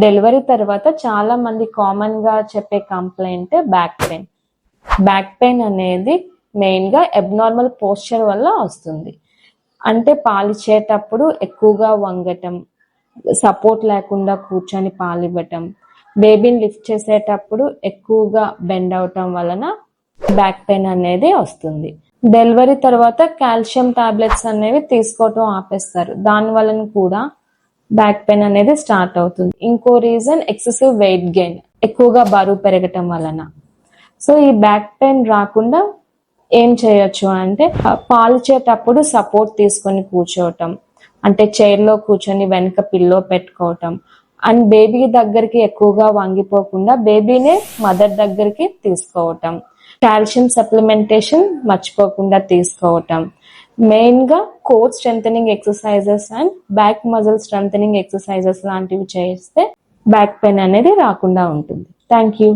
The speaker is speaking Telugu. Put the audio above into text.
డెలివరీ తర్వాత చాలా మంది కామన్ గా చెప్పే complaint back pain. Back pain అనేది మెయిన్ గా అబ్నార్మల్ పోస్చర్ వల్ల వస్తుంది. అంటే పాలిచ్చేటప్పుడు ఎక్కువగా వంగటం, సపోర్ట్ లేకుండా కూర్చొని పాలివ్వటం, బేబీని లిఫ్ట్ చేసేటప్పుడు ఎక్కువగా బెండ్ అవటం వలన బ్యాక్ పెయిన్ అనేది వస్తుంది. డెలివరీ తర్వాత కాల్షియం టాబ్లెట్స్ అనేవి తీసుకోవటం ఆపేస్తారు. దాని వలన కూడా బ్యాక్ పెయిన్ అనేది స్టార్ట్ అవుతుంది. ఇంకో రీజన్ ఎక్సెసివ్ వెయిట్ గెయిన్, ఎక్కువగా బరువు పెరగటం వలన. సో ఈ బ్యాక్ పెయిన్ రాకుండా ఏం చేయొచ్చు అంటే పాలిచ్చేటప్పుడు సపోర్ట్ తీసుకొని కూర్చోవటం, అంటే చైర్లో కూర్చొని వెనక పిల్లో పెట్టుకోవటం, అండ్ బేబీ దగ్గరికి ఎక్కువగా వంగిపోకుండా బేబీనే మదర్ దగ్గరికి తీసుకోవటం, కాల్షియం సప్లిమెంటేషన్ మర్చిపోకుండా తీసుకోవటం, మెయిన్ గా core strengthening exercises and back muscle strengthening exercises లాంటివి చేస్తే బ్యాక్ పెయిన్ అనేది రాకుండా ఉంటుంది. Thank you.